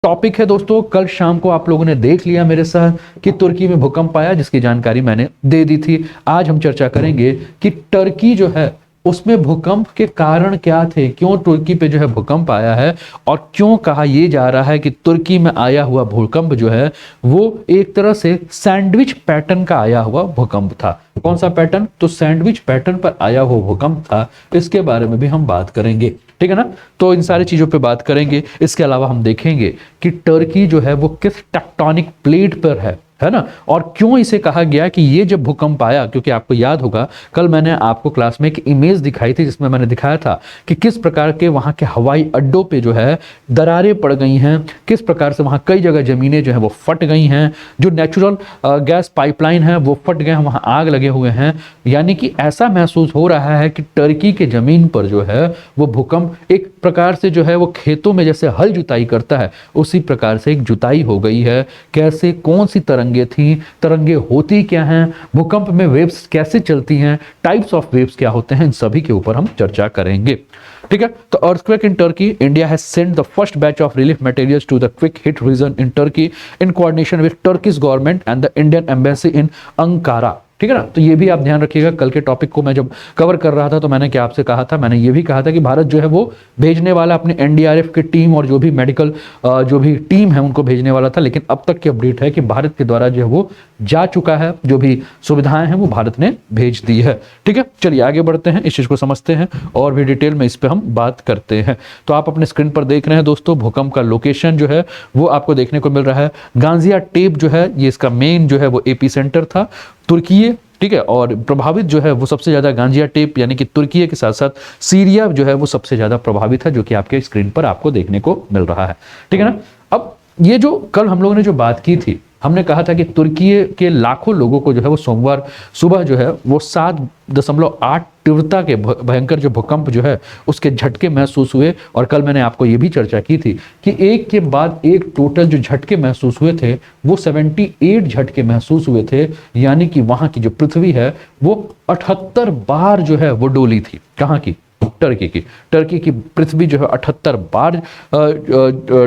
Topic है दोस्तों, कल शाम को आप लोगों ने देख लिया मेरे साथ कि तुर्की में भूकंप आया, जिसकी जानकारी मैंने दे दी थी। आज हम चर्चा करेंगे कि टर्की जो है उसमें भूकंप के कारण क्या थे, क्यों तुर्की पे जो है भूकंप आया है और क्यों कहा यह जा रहा है कि तुर्की में आया हुआ भूकंप जो है वो एक तरह से सैंडविच पैटर्न का आया हुआ भूकंप था। कौन सा पैटर्न? तो सैंडविच पैटर्न पर आया हुआ भूकंप था। इसके बारे में भी हम बात करेंगे, ठीक है ना। तो इन सारी चीजों पे बात करेंगे। इसके अलावा हम देखेंगे कि टर्की जो है वो किस टेक्टोनिक प्लेट पर है ना, और क्यों इसे कहा गया कि ये जब भूकंप आया, क्योंकि आपको याद होगा कल मैंने आपको क्लास में एक इमेज दिखाई थी जिसमें मैंने दिखाया था कि किस प्रकार के वहां के हवाई अड्डों पे जो है दरारें पड़ गई हैं, किस प्रकार से वहां कई जगह जमीनें जो है वो फट गई हैं, जो नेचुरल गैस पाइपलाइन है वो फट गए हैं, वहां आग लगे हुए हैं। यानी कि ऐसा महसूस हो रहा है कि टर्की के जमीन पर जो है वो भूकंप एक प्रकार से जो है वो खेतों में जैसे हल जुताई करता है उसी प्रकार से एक जुताई हो गई है। कैसे, कौन सी तरंगे थी, तरंगे होती क्या हैं, भूकंप में वेव्स कैसे चलती हैं, टाइप्स ऑफ वेव्स क्या होते हैं, इन सभी के ऊपर हम चर्चा करेंगे, ठीक है। तो earthquake in Turkey, India has sent the first batch of relief materials to the quake hit region in Turkey in coordination with Turkish government and the Indian embassy in Ankara, ठीक है ना। तो ये भी आप ध्यान रखिएगा। कल के टॉपिक को मैं जब कवर कर रहा था तो मैंने क्या आपसे कहा था, मैंने ये भी कहा था कि भारत जो है वो भेजने वाला अपने एनडीआरएफ की टीम और जो भी मेडिकल जो भी टीम है उनको भेजने वाला था, लेकिन अब तक की अपडेट है कि भारत के द्वारा जो है वो जा चुका है, जो भी सुविधाएं हैं वो भारत ने भेज दी है, ठीक है। चलिए आगे बढ़ते हैं, इस चीज को समझते हैं और भी डिटेल में इस पर हम बात करते हैं। तो आप अपने स्क्रीन पर देख रहे हैं दोस्तों, भूकंप का लोकेशन जो है वो आपको देखने को मिल रहा है। गाजियान्टेप जो है ये इसका मेन जो है वो एपी सेंटर था, तुर्की, ठीक है। और प्रभावित जो है वो सबसे ज्यादा गाजियान्टेप यानी कि तुर्की के साथ साथ सीरिया जो है वो सबसे ज्यादा प्रभावित है, जो कि आपके स्क्रीन पर आपको देखने को मिल रहा है, ठीक है ना। अब ये जो कल हम लोगों ने जो बात की थी, हमने कहा था कि तुर्की के लाखों लोगों को जो है वो सोमवार सुबह जो है वो 7.8 तीव्रता के भयंकर जो भूकंप जो है उसके झटके महसूस हुए। और कल मैंने आपको ये भी चर्चा की थी कि एक के बाद एक टोटल जो झटके महसूस हुए थे वो 78 झटके महसूस हुए थे। यानी कि वहां की जो पृथ्वी है वो 78 बार जो है वो डोली थी। कहाँ की? टर्की की पृथ्वी जो है 78 बार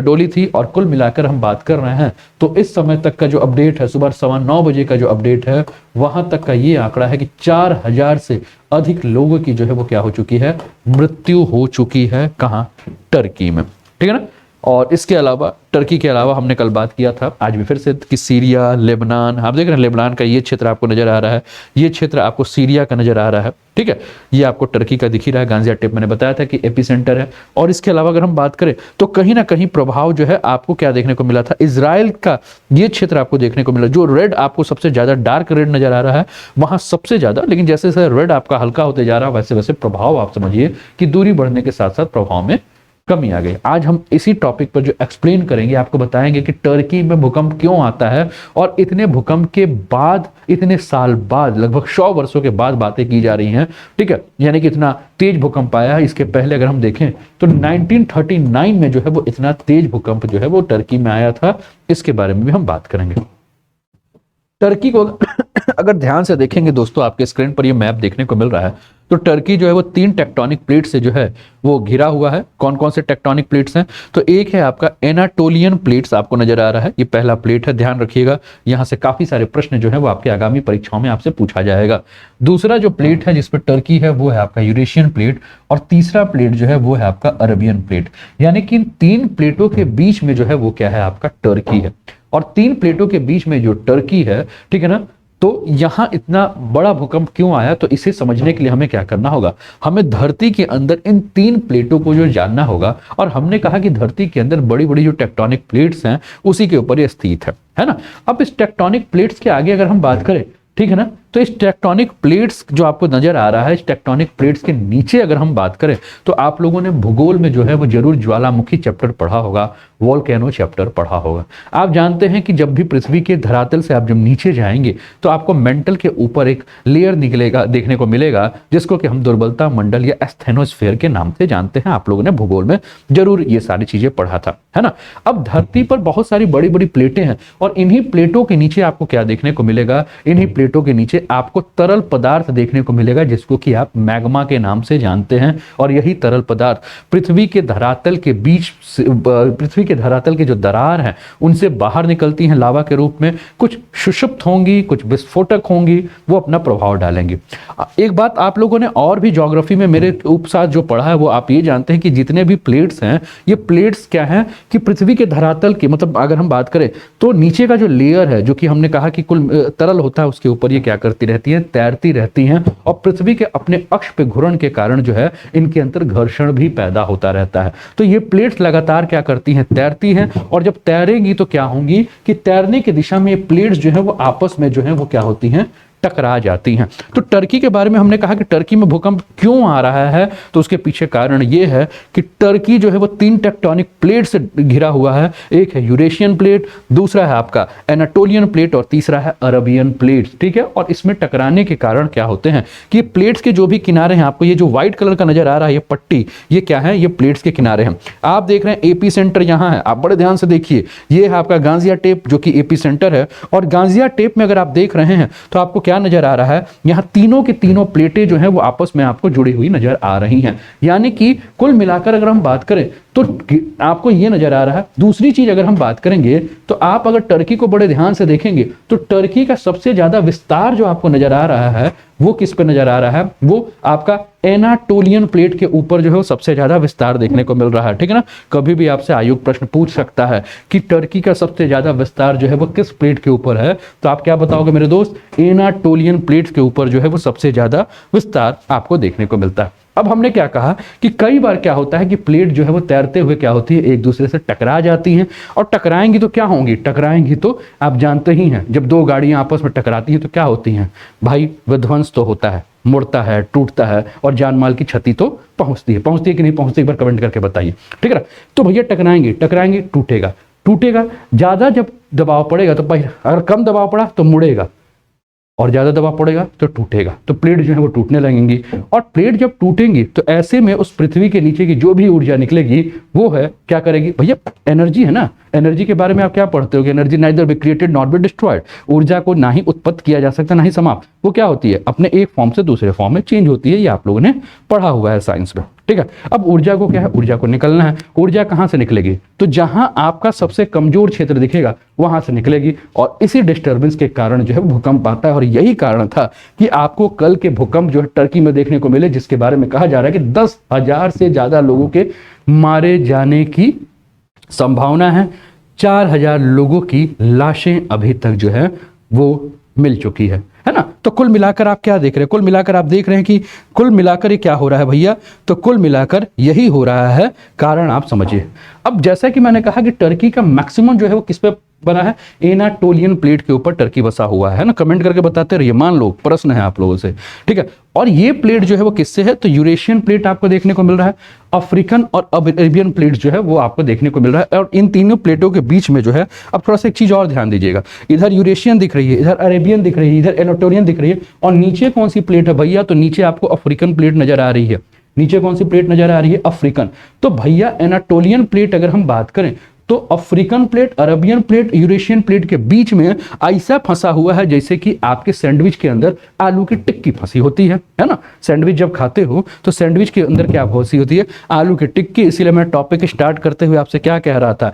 डोली थी। और कुल मिलाकर हम बात कर रहे हैं तो इस समय तक का जो अपडेट है, सुबह 9:15 बजे का जो अपडेट है, वहां तक का ये आंकड़ा है कि 4000 से अधिक लोगों की जो है वो क्या हो चुकी है, मृत्यु हो चुकी है। कहां? टर्की में, ठीक है ना। और इसके अलावा टर्की के अलावा हमने कल बात किया था, आज भी फिर से, कि सीरिया, लेबनान, आप देख रहे हैं लेबनान का ये क्षेत्र आपको नजर आ रहा है, ये क्षेत्र आपको सीरिया का नजर आ रहा है, ठीक है। ये आपको टर्की का दिख ही रहा है, गाजियान्टेप मैंने बताया था कि एपी सेंटर है। और इसके अलावा अगर हम बात करें तो कहीं ना कहीं प्रभाव जो है आपको क्या देखने को मिला था, इजराइल का ये क्षेत्र आपको देखने को मिला, जो रेड आपको सबसे ज्यादा डार्क रेड नजर आ रहा है वहां सबसे ज्यादा। लेकिन जैसे जैसे रेड आपका हल्का होते जा रहा है वैसे वैसे प्रभाव आप समझिए कि दूरी बढ़ने के साथ साथ प्रभाव में कमी आ गई। आज हम इसी टॉपिक पर जो एक्सप्लेन करेंगे, आपको बताएंगे कि टर्की में भूकंप क्यों आता है और इतने भूकंप के बाद, इतने साल बाद, लगभग 100 वर्षों के बाद बातें की जा रही हैं, ठीक है। यानी कि इतना तेज भूकंप आया है। इसके पहले अगर हम देखें तो 1939 में जो है वो इतना तेज भूकंप जो है वो टर्की में आया था। इसके बारे में भी हम बात करेंगे। टर्की को अगर ध्यान से देखेंगे दोस्तों, आपके स्क्रीन पर ये मैप देखने को मिल रहा है, तो टर्की जो है वो 3 टेक्टोनिक प्लेट से जो है वो घिरा हुआ है। कौन कौन से टेक्टोनिक प्लेट्स हैं? तो एक है आपका एनाटोलियन प्लेट्स आपको नजर आ रहा है, ये पहला प्लेट है, ध्यान रखिएगा। यहां से काफी सारे प्रश्न जो है वो आपके आगामी परीक्षाओं में आपसे पूछा जाएगा। दूसरा जो प्लेट है जिस पर टर्की है वो है आपका यूरेशियन प्लेट, और तीसरा प्लेट जो है वो है आपका अरबियन प्लेट। यानी कि इन 3 प्लेटों के बीच में जो है वो क्या है, आपका टर्की है। और 3 प्लेटों के बीच में जो टर्की है, ठीक है ना, तो यहां इतना बड़ा भूकंप क्यों आया, तो इसे समझने के लिए हमें क्या करना होगा, हमें धरती के अंदर इन 3 प्लेटों को जो जानना होगा। और हमने कहा कि धरती के अंदर बड़ी बड़ी जो टेक्टोनिक प्लेट्स हैं उसी के ऊपर ये स्थित है ना। अब इस टेक्टोनिक प्लेट्स के आगे अगर हम बात करें, ठीक है ना, तो इस टेक्टोनिक प्लेट्स जो आपको नजर आ रहा है, इस टेक्टोनिक प्लेट्स के नीचे अगर हम बात करें तो आप लोगों ने भूगोल में जो है वो जरूर ज्वालामुखी चैप्टर पढ़ा होगा, वोल्केनो चैप्टर पढ़ा होगा। आप जानते हैं कि जब भी पृथ्वी के धरातल से आप जब नीचे जाएंगे तो आपको मेंटल के ऊपर एक लेयर निकलेगा, देखने को मिलेगा, जिसको कि हम दुर्बलता मंडल या एस्थेनोस्फेयर के नाम से जानते हैं। आप लोगों ने भूगोल में जरूर ये सारी चीजें पढ़ा था, है ना। अब धरती पर बहुत सारी बड़ी बड़ी प्लेटें हैं और इन्हीं प्लेटों के नीचे आपको क्या देखने को मिलेगा, इन्हीं प्लेटों के नीचे आपको तरल पदार्थ देखने को मिलेगा जिसको कि आप मैग्मा के नाम से जानते हैं। और यही तरल पदार्थ पृथ्वी के धरातल के बीच पृथ्वी के धरातल के जो दरार हैं उनसे बाहर निकलती हैं लावा के रूप में। कुछ सुषुप्त होंगी, कुछ विस्फोटक होंगी, वो अपना प्रभाव डालेंगी। एक बात आप लोगों ने और भी ज्योग्राफी में मेरे उपसाथ जो पढ़ा है वो आप ये जानते हैं कि जितने भी प्लेट्स हैं, ये प्लेट्स क्या हैं कि पृथ्वी के धरातल के, मतलब अगर हम बात करें तो नीचे का जो लेयर है, जो कि हमने कहा कि कुल तरल होता है, उसके ऊपर ये क्या करती रहती हैं, तैरती रहती हैं। और पृथ्वी के अपने अक्ष पे घूर्णन के कारण जो है इनके अंदर घर्षण भी पैदा होता रहता है। तो ये प्लेट्स लगातार क्या करती हैं, तैरती हैं। और जब तैरेंगी तो क्या होंगी कि तैरने की दिशा में ये प्लेट्स जो है वो आपस में जो है वो क्या होती हैं, टकरा जाती हैं। तो टर्की के बारे में हमने कहा कि टर्की में भूकंप क्यों आ रहा है, तो उसके पीछे कारण ये है कि टर्की जो है वो 3 टेक्टोनिक प्लेट से घिरा हुआ है। एक है यूरेशियन प्लेट, दूसरा है आपका एनाटोलियन प्लेट और तीसरा है अरबियन प्लेट। ठीक है, और इसमें टकराने के कारण क्या होते हैं कि प्लेट्स के जो भी किनारे हैं, आपको ये जो व्हाइट कलर का नजर आ रहा है ये पट्टी, ये क्या है, ये प्लेट्स के किनारे हैं। आप देख रहे हैं एपी सेंटर यहाँ है, आप बड़े ध्यान से देखिए, ये है आपका गाजियाटेप जो कि एपी सेंटर है। और गाजियाटेप में अगर आप देख रहे हैं तो आपको क्या नजर आ रहा है, यहां तीनों के तीनों प्लेटें जो हैं वो आपस में आपको जुड़ी हुई नजर आ रही हैं। यानी कि कुल मिलाकर अगर हम बात करें तो आपको ये नजर आ रहा है। दूसरी चीज अगर हम बात करेंगे तो आप अगर टर्की को बड़े ध्यान से देखेंगे तो टर्की का सबसे ज्यादा विस्तार जो आपको नजर आ रहा है वो किस पे नजर आ रहा है, वो आपका एनाटोलियन प्लेट के ऊपर जो है वो सबसे ज्यादा विस्तार देखने को मिल रहा है। ठीक है ना, कभी भी आपसे आयोग प्रश्न पूछ सकता है कि टर्की का सबसे ज्यादा विस्तार जो है वो किस प्लेट के ऊपर है, तो आप क्या बताओगे मेरे दोस्त, एनाटोलियन प्लेट के ऊपर जो है वो सबसे ज्यादा विस्तार आपको देखने को मिलता है। अब हमने क्या कहा कि कई बार क्या होता है कि प्लेट जो है वो तैरते हुए क्या होती है, एक दूसरे से टकरा जाती हैं। और टकराएंगी तो क्या होंगी, टकराएंगी तो आप जानते ही हैं, जब दो गाड़ियां आपस में टकराती हैं तो क्या होती हैं भाई, विध्वंस तो होता है, मुड़ता है, टूटता है और जान माल की क्षति तो पहुंचती है कि नहीं पहुंचती, एक बार कमेंट करके बताइए। ठीक है ना, तो भैया टकराएंगे, टूटेगा। ज्यादा जब दबाव पड़ेगा तो अगर कम दबाव पड़ा तो मुड़ेगा और ज्यादा दबाव पड़ेगा तो टूटेगा। तो प्लेट जो है वो टूटने लगेंगी। और प्लेट जब टूटेंगी तो ऐसे में उस पृथ्वी के नीचे की जो भी ऊर्जा निकलेगी वो है क्या करेगी भैया, एनर्जी है ना। एनर्जी के बारे में आप क्या पढ़ते हो कि energy neither be created not be destroyed. ऊर्जा को ना ही उत्पन्न किया जा सकता ना ही समाप्त, वो क्या होती है, अपने एक फॉर्म से दूसरे फॉर्म में चेंज होती है। ये आप लोगों ने पढ़ा हुआ है साइंस में। ठीक है, अब ऊर्जा को क्या है, ऊर्जा को निकलना है। ऊर्जा कहां से निकलेगी, तो जहां आपका सबसे कमजोर क्षेत्र दिखेगा वहां से निकलेगी। और इसी डिस्टर्बेंस के कारण जो है भूकंप आता है। और यही कारण था कि आपको कल के भूकंप जो है टर्की में देखने को मिले, जिसके बारे में कहा जा रहा है कि 10,000 से ज्यादा लोगों के मारे जाने की संभावना है। 4,000 लोगों की लाशें अभी तक जो है वो मिल चुकी है ना। तो कुल मिलाकर आप क्या देख रहे हैं, कुल मिलाकर आप देख रहे हैं कि कुल मिलाकर ये क्या हो रहा है भैया, तो कुल मिलाकर यही हो रहा है। कारण आप समझिए। अब जैसा कि मैंने कहा कि टर्की का मैक्सिमम जो है वो किस पे बना है, एनाटोलियन प्लेट के ऊपर टर्की बसा हुआ है ना। कमेंट करके बताते रहिए, मान लो प्रश्न है आप लोगों से। ठीक है, और ये प्लेट जो है वो किससे है, तो यूरेशियन प्लेट आपको देखने को मिल रहा है, अफ्रीकन और अरेबियन प्लेट जो है वो आपको देखने को मिल रहा है। और इन तीनों प्लेटों के बीच में जो है, अब थोड़ा सा एक चीज और ध्यान दीजिएगा, इधर यूरेशियन दिख रही है, इधर अरेबियन दिख रही है, इधर एनाटोलियन दिख रही है। और नीचे कौन सी प्लेट है भैया, तो नीचे आपको अफ्रीकन प्लेट नजर आ रही है। नीचे कौन सी प्लेट नजर आ रही है, अफ्रीकन। तो भैया एनाटोलियन प्लेट अगर हम बात करें तो African plate, Arabian plate, Eurasian plate के बीच में ऐसा फंसा हुआ है जैसे कि आपके सैंडविच के अंदर आलू की टिक्की फंसी होती है ना। सैंडविच जब खाते हो तो सैंडविच के अंदर क्या फंसी होती है, आलू की टिक्की। इसीलिए मैं टॉपिक स्टार्ट करते हुए आपसे क्या कह रहा था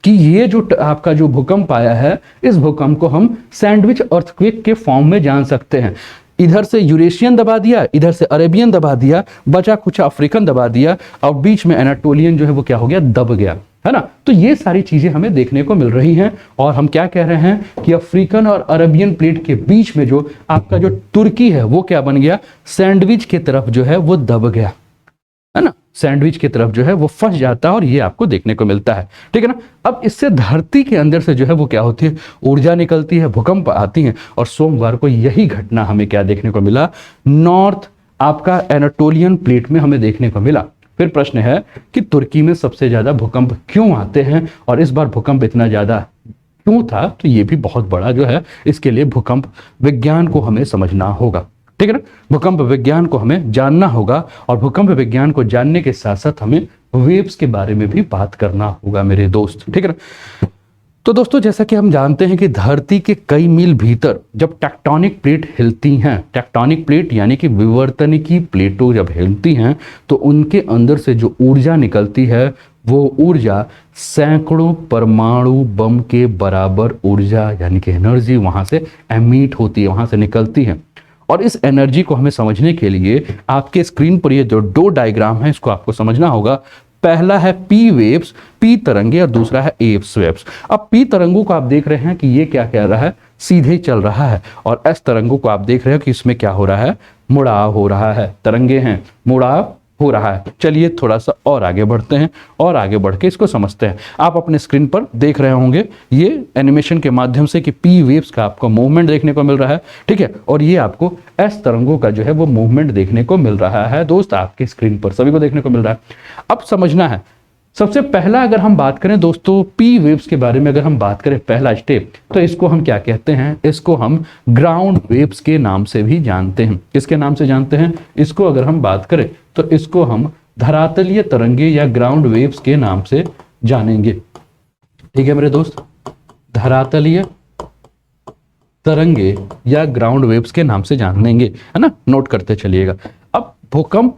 कि ये जो आपका जो भूकंप आया है, इस भूकंप को हम सैंडविच अर्थक्वेक के फॉर्म में जान सकते हैं। इधर से यूरेशियन दबा दिया, इधर से अरेबियन दबा दिया, बचा कुछ अफ्रीकन दबा दिया और बीच में एनाटोलियन जो है वो क्या हो गया, दब गया, है ना। तो ये सारी चीजें हमें देखने को मिल रही हैं। और हम क्या कह रहे हैं कि अफ्रीकन और अरबियन प्लेट के बीच में जो आपका जो तुर्की है वो क्या बन गया, सैंडविच की तरफ जो है वो दब गया, है ना। सैंडविच की तरफ जो है वो फंस जाता है और ये आपको देखने को मिलता है। ठीक है ना। अब इससे धरती के अंदर से जो है वो क्या होती है, ऊर्जा निकलती है, भूकंप आती है। और सोमवार को यही घटना हमें क्या देखने को मिला, नॉर्थ आपका एनाटोलियन प्लेट में हमें देखने को मिला। फिर प्रश्न है कि तुर्की में सबसे ज्यादा भूकंप क्यों आते हैं और इस बार भूकंप इतना ज्यादा क्यों था, तो ये भी बहुत बड़ा जो है, इसके लिए भूकंप विज्ञान को हमें समझना होगा। ठीक है ना, भूकंप विज्ञान को हमें जानना होगा। और भूकंप विज्ञान को जानने के साथ साथ हमें वेव्स के बारे में भी बात करना होगा मेरे दोस्त। ठीक है ना। तो दोस्तों जैसा कि हम जानते हैं कि धरती के कई मील भीतर जब टेक्टोनिक प्लेट हिलती हैं, टेक्टोनिक प्लेट यानी कि विवर्तनिकी प्लेटों जब हिलती हैं तो उनके अंदर से जो ऊर्जा निकलती है वो ऊर्जा सैकड़ों परमाणु बम के बराबर ऊर्जा यानी कि एनर्जी वहां से एमिट होती है, वहां से निकलती है। और इस एनर्जी को हमें समझने के लिए आपके स्क्रीन पर ये जो दो डायग्राम है इसको आपको समझना होगा। पहला है पी वेव्स, पी तरंगे, और दूसरा है एस वेव्स। अब पी तरंगों को आप देख रहे हैं कि ये क्या कह रहा है, सीधे चल रहा है, और एस तरंगों को आप देख रहे हो कि इसमें क्या हो रहा है, मुड़ाव हो रहा है, तरंगे हैं, मुड़ाव हो रहा है। चलिए थोड़ा सा और आगे बढ़ते हैं और आगे बढ़ के इसको समझते हैं। आप अपने स्क्रीन पर देख रहे होंगे ये एनिमेशन के माध्यम से कि पी वेव्स का आपको मूवमेंट देखने को मिल रहा है, ठीक है, और ये आपको एस तरंगों का जो है वो मूवमेंट देखने को मिल रहा है दोस्त, आपके स्क्रीन पर सभी को देखने को मिल रहा है। अब समझना है, सबसे पहला अगर हम बात करें दोस्तों पी वेव्स के बारे में, अगर हम बात करें पहला स्टेप, तो इसको हम क्या कहते हैं, इसको हम ग्राउंड वेव्स के नाम से भी जानते हैं। किसके नाम से जानते हैं, इसको अगर हम बात करें तो इसको हम धरातलीय तरंगे या ग्राउंड वेव्स के नाम से जानेंगे। ठीक है मेरे दोस्त, धरातलीय तरंगे या ग्राउंड वेव्स के नाम से जान लेंगे, है ना, नोट करते चलिएगा। अब भूकंप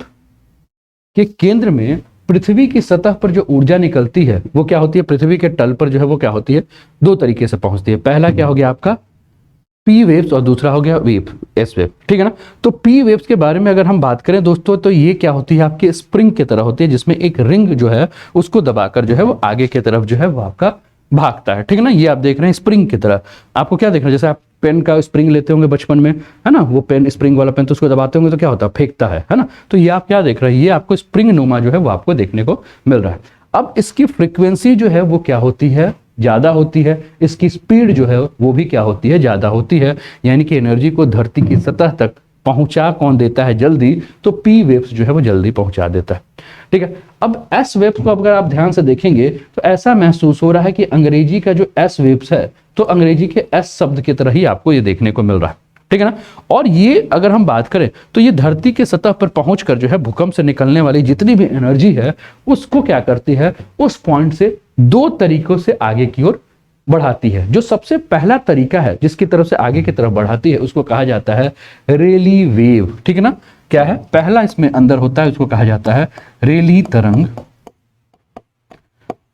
के केंद्र में पृथ्वी की सतह पर जो ऊर्जा निकलती है वो क्या होती है, पृथ्वी के तल पर जो है वो क्या होती है, दो तरीके से पहुंचती है। पहला क्या हो गया आपका पी वेव्स और दूसरा हो गया वेव, एस वेव, ठीक है ना। तो पी वेव्स के बारे में अगर हम बात करें दोस्तों तो ये क्या होती है, आपके स्प्रिंग की तरह होती है जिसमें एक रिंग जो है उसको दबाकर जो है वो आगे की तरफ जो है वो आपका भागता है, ठीक है ना। ये आप देख रहे हैं स्प्रिंग की तरह, आपको क्या देख रहे हैं, जैसे आप पेन का स्प्रिंग लेते होंगे बचपन में, है ना, वो पेन स्प्रिंग वाला पेन, तो उसको दबाते होंगे तो क्या होता है, फेंकता है ना। तो ये आप क्या देख रहे हैं, ये आपको स्प्रिंग नुमा जो है वो आपको देखने को मिल रहा है। अब इसकी फ्रीक्वेंसी जो है वो क्या होती है, ज्यादा होती है, इसकी स्पीड जो है वो भी क्या होती है, ज्यादा होती है, यानी कि एनर्जी को धरती की सतह तक पहुंचा कौन देता है, जल्दी, तो पी वेव्स जो है वो जल्दी पहुंचा देता है, ठीक है। अब एस वेव्स को अगर आप ध्यान से देखेंगे तो ऐसा महसूस हो रहा है कि अंग्रेजी का जो एस वेव्स है तो अंग्रेजी के एस शब्द की तरह ही आपको ये देखने को मिल रहा है, ठीक है ना। और ये अगर हम बात करें तो ये धरती के सतह पर पहुंचकर जो है भूकंप से निकलने वाली जितनी भी एनर्जी है उसको क्या करती है, उस पॉइंट से दो तरीकों से आगे की ओर बढ़ाती है। जो सबसे पहला तरीका है जिसकी तरफ से आगे की तरफ बढ़ाती है उसको कहा जाता है रेली वेव, ठीक है ना। क्या है, पहला इसमें अंदर होता है उसको कहा जाता है रेली तरंग,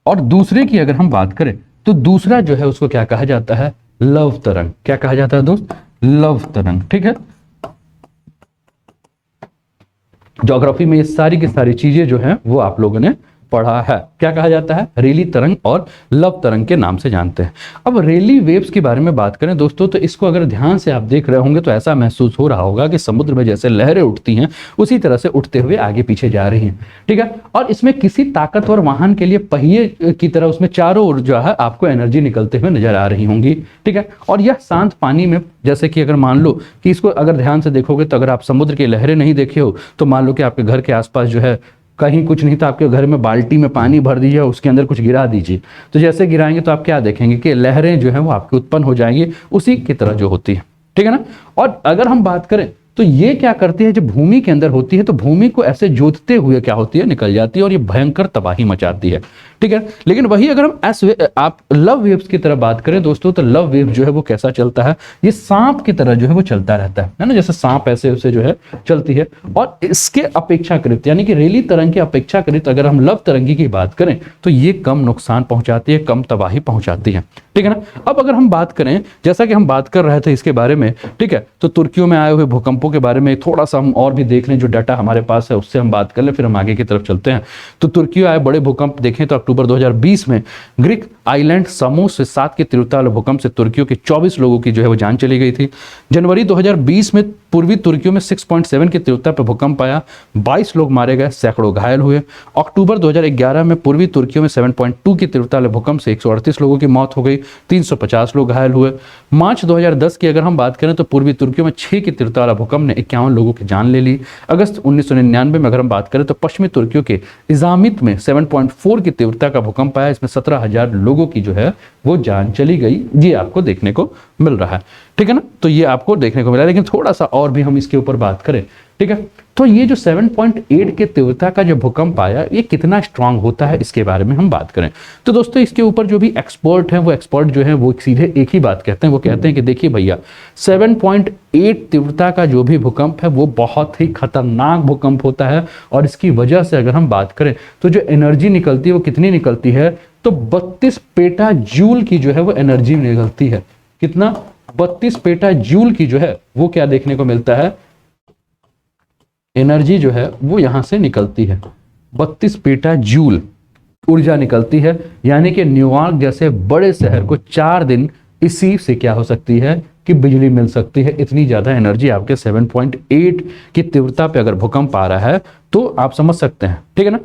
और दूसरे की अगर हम बात करें तो दूसरा जो है उसको क्या कहा जाता है, लव तरंग। क्या कहा जाता है दोस्त, लव तरंग, ठीक है। ज्योग्राफी में ये सारी की सारी चीजें जो हैं वो आप लोगों ने पढ़ा है। क्या कहा जाता है, रेली तरंग और लव तरंग के नाम से जानते हैं। अब रेली वेव्स के बारे में बात करें दोस्तों तो इसको अगर ध्यान से आप देख रहे होंगे तो ऐसा महसूस हो रहा होगा कि समुद्र में जैसे लहरें उठती हैं उसी तरह से उठते हुए आगे पीछे जा रही हैं, ठीक है। और इसमें किसी ताकतवर वाहन के लिए पहिए की तरह उसमें चारों ओर जो है आपको एनर्जी निकलते हुए नजर आ रही होंगी, ठीक है। और यह शांत पानी में, जैसे कि अगर मान लो कि इसको अगर ध्यान से देखोगे तो अगर आप समुद्र की लहरें नहीं देखे हो तो मान लो कि आपके घर के आसपास जो है कहीं कुछ नहीं तो आपके घर में बाल्टी में पानी भर दीजिए, उसके अंदर कुछ गिरा दीजिए, तो जैसे गिराएंगे तो आप क्या देखेंगे कि लहरें जो है वो आपकी उत्पन्न हो जाएंगी उसी की तरह जो होती है, ठीक है ना। और अगर हम बात करें तो ये क्या करती है, जब भूमि के अंदर होती है तो भूमि को ऐसे जोतते हुए क्या होती है, निकल जाती है और ये भयंकर तबाही मचाती है, ठीक है। लेकिन वही अगर हम आप लव वेव्स की तरह बात करें दोस्तों तो लव वेव जो है वो कैसा चलता है, ये सांप की तरह जो है वो चलता रहता है ना, जैसे सांप ऐसे उसे जो है चलती है। और इसके अपेक्षाकृत यानी कि रेली तरंग के अपेक्षाकृत अगर हम लव तरंगी की बात करें तो ये कम नुकसान पहुंचाती है, कम तबाही पहुंचाती है, ठीक है ना। अब अगर हम बात करें, जैसा कि हम बात कर रहे थे इसके बारे में, ठीक है, तो तुर्कियों में आए हुए भूकंपों के बारे में थोड़ा सा हम और भी देख लें, जो डाटा हमारे पास है उससे हम बात कर लें, फिर हम आगे की तरफ चलते हैं। तो तुर्की आए बड़े भूकंप देखें तो अक्टूबर 2020 में ग्रीक आइलैंड समूह से 7 की तीव्रता वाले भूकंप से तुर्कियों के 24 लोगों की जो है वो जान चली गई थी। जनवरी 2020 में पूर्वी तुर्कियों में 6.7 की तीव्रता पर भूकंप आया, 22 लोग मारे गए, सैकड़ों घायल हुए। अक्टूबर 2011 में पूर्वी तुर्कियों में 7.2 की तीव्रता वाले भूकंप से 138 लोगों की मौत हो गई, 350 लोग घायल हुए। मार्च 2010 की अगर हम बात करें तो पूर्वी तुर्कियों में 6 की तीव्रता वाला भूकंप ने 51 लोगों की जान ले ली। अगस्त 1999 में अगर हम बात करें तो पश्चिमी तुर्कियों के इजामित में 7.4 की तीव्रता का भूकंप आया, इसमें 17,000 लोगों की जो है वो जान चली गई। ये आपको देखने को मिल रहा है, ठीक है ना। तो ये आपको देखने को मिला, लेकिन थोड़ा सा और भी हम इसके ऊपर बात करें, ठीक है। तो ये जो 7.8 के तीव्रता का जो भूकंप आया, ये कितना स्ट्रांग होता है इसके बारे में हम बात करें तो दोस्तों इसके ऊपर जो भी एक्सपर्ट हैं, वो एक्सपर्ट जो है वो सीधे एक ही बात कहते हैं। वो कहते हैं कि देखिए भैया 7.8 तीव्रता का जो भी भूकंप है वो बहुत ही खतरनाक भूकंप होता है, और इसकी वजह से अगर हम बात करें तो जो एनर्जी निकलती है वो कितनी निकलती है, तो 32 पेटा जूल की जो है वो एनर्जी निकलती है। कितना? 32 पेटा जूल की जो है वो क्या देखने को मिलता है, एनर्जी जो है वो यहां से निकलती है। 32 पेटा जूल ऊर्जा निकलती है, यानी कि न्यूयॉर्क जैसे बड़े शहर को 4 दिन इसी से क्या हो सकती है कि बिजली मिल सकती है। इतनी ज्यादा एनर्जी आपके 7.8 की तीव्रता पे अगर भूकंप आ रहा है तो आप समझ सकते हैं, ठीक है ना।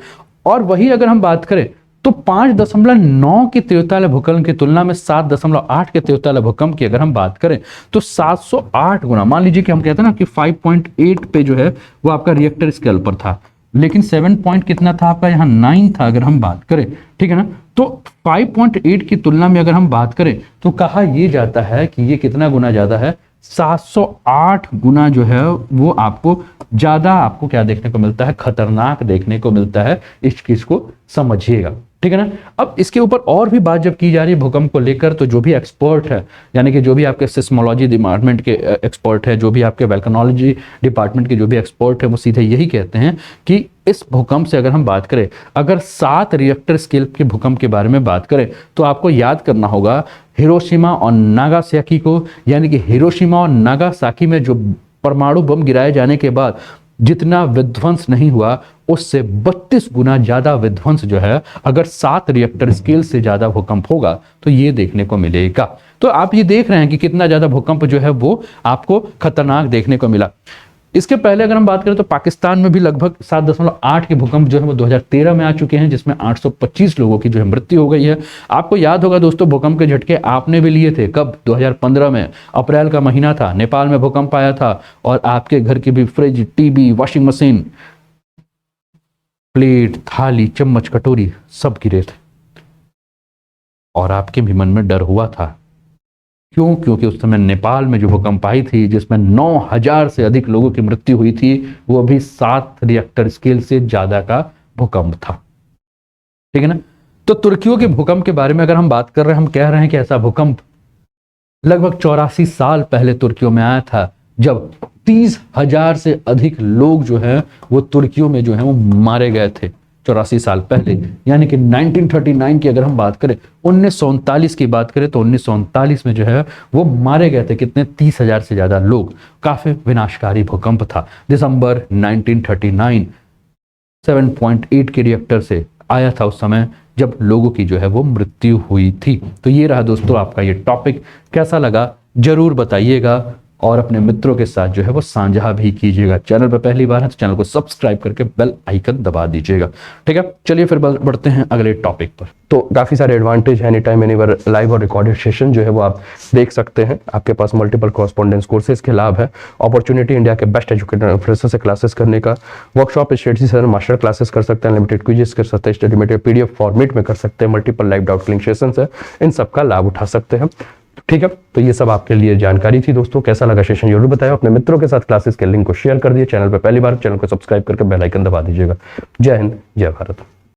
और वही अगर हम बात करें तो 5.9 की तीव्रता वाले भूकंप की तुलना में 7.8 के तीव्रता वाले भूकंप की अगर हम बात करें तो 708 गुना, मान लीजिए कि हम कहते हैं ना कि 5.8 पे जो है वो आपका रिएक्टर स्केल पर था, लेकिन 7 पॉइंट कितना था आपका यहाँ 9 था अगर हम बात करें, ठीक है ना। तो 5.8 की तुलना में अगर हम बात करें तो कहा यह जाता है कि ये कितना गुना ज्यादा है, 708 गुना जो है वो आपको ज्यादा आपको क्या देखने को मिलता है, खतरनाक देखने को मिलता है। इस चीज को समझिएगा, ठीक है ना। अब इसके ऊपर और भी बात जब की जा रही है भूकंप को लेकर, तो जो भी एक्सपर्ट है, यानी कि जो भी आपके सिस्मोलॉजी डिपार्टमेंट के एक्सपर्ट है, जो भी आपके वोल्केनोलॉजी डिपार्टमेंट के जो भी एक्सपर्ट है, वो सीधे यही कहते हैं कि इस भूकंप से अगर हम बात करें, अगर 7 रिएक्टर स्केल के भूकंप के बारे में बात करें तो आपको याद करना होगा हिरोशिमा और नागासाकी को, यानी कि हिरोशिमा और नागासाकी में जो परमाणु बम गिराए जाने के बाद जितना विध्वंस नहीं हुआ, उससे 32 गुना ज्यादा विध्वंस जो है अगर 7 रिएक्टर स्केल से ज्यादा भूकंप होगा तो ये देखने को मिलेगा। तो आप ये देख रहे हैं कि कितना ज्यादा भूकंप जो है वो आपको खतरनाक देखने को मिला। इसके पहले अगर हम बात करें तो पाकिस्तान में भी लगभग 7.8 के भूकंप जो है वो 2013 में आ चुके हैं, जिसमें 825 लोगों की जो है मृत्यु हो गई है। आपको याद होगा दोस्तों, भूकंप के झटके आपने भी लिए थे। कब? 2015 में, अप्रैल का महीना था, नेपाल में भूकंप आया था और आपके घर की भी fridge, TV, washing machine, plate, थाली, चम्मच, कटोरी सब गिरे थे और आपके भी मन में डर हुआ था। क्यों? क्योंकि उस समय नेपाल में जो भूकंप आई थी जिसमें 9000 से अधिक लोगों की मृत्यु हुई थी, वो भी 7 रिएक्टर स्केल से ज्यादा का भूकंप था, ठीक है ना। तो तुर्कियों के भूकंप के बारे में अगर हम बात कर रहे हैं, हम कह रहे हैं कि ऐसा भूकंप लगभग 84 साल पहले तुर्कियों में आया था, जब 30,000 से अधिक लोग जो है वो तुर्कियों में जो है वो मारे गए थे 84 साल पहले। यानी कि 1939 की अगर हम बात करें, 1939 की बात करें तो 1939 में जो है वो मारे गए थे कितने, 30,000 से ज्यादा लोग। काफी विनाशकारी भूकंप था। दिसंबर 1939 7.8 के रिएक्टर से आया था उस समय, जब लोगों की जो है वो मृत्यु हुई थी। तो ये रहा दोस्तों आपका ये टॉपिक, कैसा लगा जरूर बताइएगा और अपने मित्रों के साथ जो है वो साझा भी कीजिएगा। चैनल पर पहली बार है तो चैनल को सब्सक्राइब करके बेल आइकन दबा दीजिएगा, ठीक है। चलिए फिर बढ़ते हैं अगले टॉपिक पर। तो काफ़ी सारे एडवांटेज है, एनी टाइम एनीवेयर लाइव और रिकॉर्डेड सेशन जो है वो आप देख सकते हैं। आपके पास मल्टीपल कॉरेस्पॉन्डेंस कोर्सेज के लाभ है, अपॉर्चुनिटी इंडिया के बेस्ट एजुकेटर प्रोफेसर से क्लासेस करने का, वर्कशॉप स्ट्रेटजी से मास्टर क्लासेस कर सकते हैं, लिमिटेड क्विजेस कर सकते हैं, स्टडी मटेरियल पीडीएफ फॉर्मेट में कर सकते हैं, multiple live doubt cling sessions है, इन सब का लाभ उठा सकते हैं, ठीक है। तो ये सब आपके लिए जानकारी थी दोस्तों। कैसा लगा सेशन जरूर बताएं, अपने मित्रों के साथ क्लासेस के लिंक को शेयर कर दिए, चैनल पर पहली बार चैनल को सब्सक्राइब करके बेल आइकन दबा दीजिएगा। जय हिंद, जय भारत।